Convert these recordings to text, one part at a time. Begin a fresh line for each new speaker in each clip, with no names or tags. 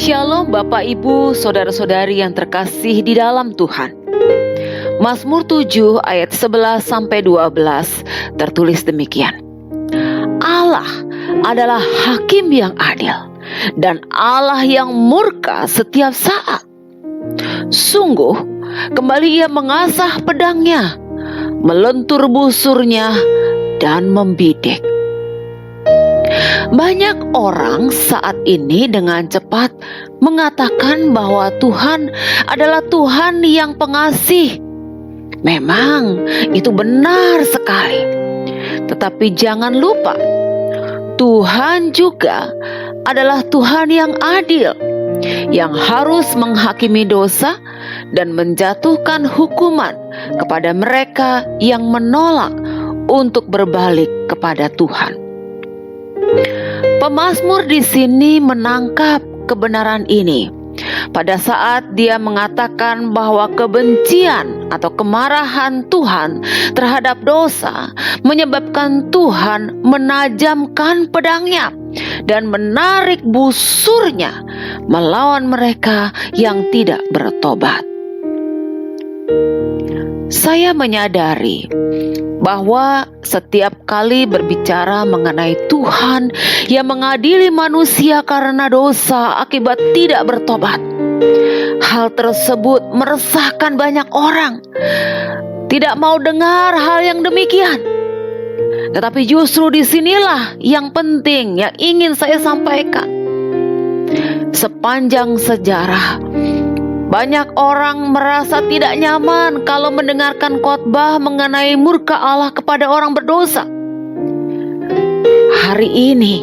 Shalom Bapak Ibu, Saudara-saudari yang terkasih di dalam Tuhan. Mazmur 7 ayat 11-12 tertulis demikian. Allah adalah hakim yang adil dan Allah yang murka setiap saat. Sungguh, kembali ia mengasah pedangnya, melentur busurnya dan membidik. Banyak orang saat ini dengan cepat mengatakan bahwa Tuhan adalah Tuhan yang pengasih. Memang itu benar sekali. Tetapi jangan lupa, Tuhan juga adalah Tuhan yang adil, yang harus menghakimi dosa dan menjatuhkan hukuman kepada mereka yang menolak untuk berbalik kepada Tuhan. Pemazmur di sini menangkap kebenaran ini pada saat dia mengatakan bahwa kebencian atau kemarahan Tuhan terhadap dosa menyebabkan Tuhan menajamkan pedangnya dan menarik busurnya melawan mereka yang tidak bertobat. Saya menyadari bahwa setiap kali berbicara mengenai Tuhan yang mengadili manusia karena dosa akibat tidak bertobat, hal tersebut meresahkan banyak orang. Tidak mau dengar hal yang demikian. Tetapi justru disinilah yang penting yang ingin saya sampaikan. Sepanjang sejarah, banyak orang merasa tidak nyaman kalau mendengarkan khotbah mengenai murka Allah kepada orang berdosa. Hari ini,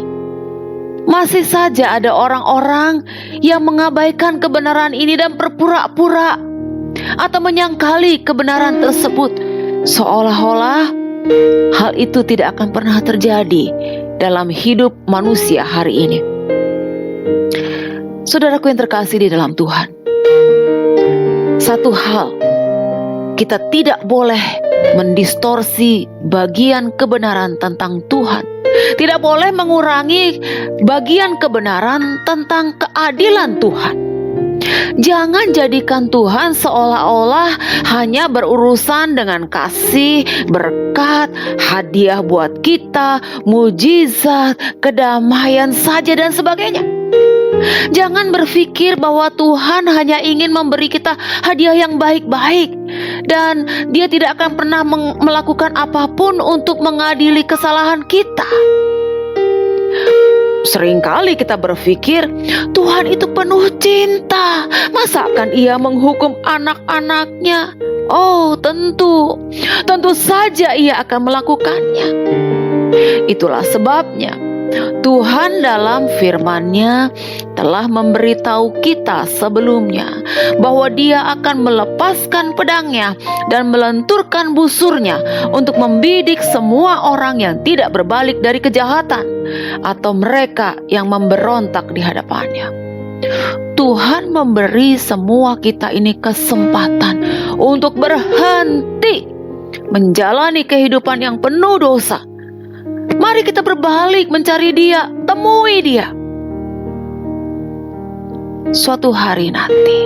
masih saja ada orang-orang yang mengabaikan kebenaran ini dan berpura-pura atau menyangkali kebenaran tersebut, seolah-olah hal itu tidak akan pernah terjadi dalam hidup manusia hari ini. Saudaraku yang terkasih di dalam Tuhan, satu hal, kita tidak boleh mendistorsi bagian kebenaran tentang Tuhan. Tidak boleh mengurangi bagian kebenaran tentang keadilan Tuhan. Jangan jadikan Tuhan seolah-olah hanya berurusan dengan kasih, berkat, hadiah buat kita, mujizat, kedamaian saja dan sebagainya. Jangan berpikir bahwa Tuhan hanya ingin memberi kita hadiah yang baik-baik dan Dia tidak akan pernah melakukan apapun untuk mengadili kesalahan kita. Seringkali kita berpikir Tuhan itu penuh cinta, masa akan Ia menghukum anak-anaknya? Oh, tentu saja Ia akan melakukannya. Itulah sebabnya Tuhan dalam firman-Nya telah memberitahu kita sebelumnya bahwa Dia akan melepaskan pedangnya dan melenturkan busurnya untuk membidik semua orang yang tidak berbalik dari kejahatan atau mereka yang memberontak di hadapannya. Tuhan memberi semua kita ini kesempatan untuk berhenti menjalani kehidupan yang penuh dosa. Mari kita berbalik mencari Dia, temui Dia. Suatu hari nanti,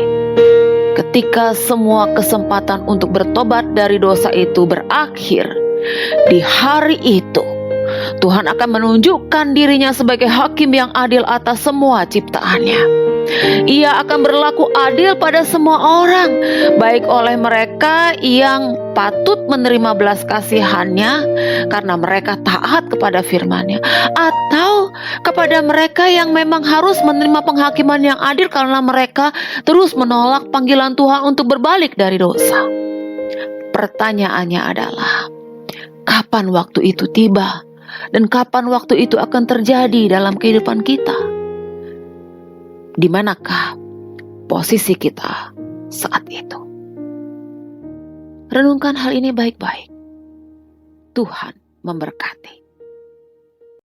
ketika semua kesempatan untuk bertobat dari dosa itu berakhir, di hari itu Tuhan akan menunjukkan dirinya sebagai hakim yang adil atas semua ciptaannya. Ia akan berlaku adil pada semua orang, baik oleh mereka yang patut menerima belas kasihan-Nya karena mereka taat kepada firman-Nya, atau kepada mereka yang memang harus menerima penghakiman yang adil karena mereka terus menolak panggilan Tuhan untuk berbalik dari dosa. Pertanyaannya adalah, kapan waktu itu tiba? Dan kapan waktu itu akan terjadi dalam kehidupan kita? Di manakah posisi kita saat itu? Renungkan hal ini baik-baik. Tuhan memberkati.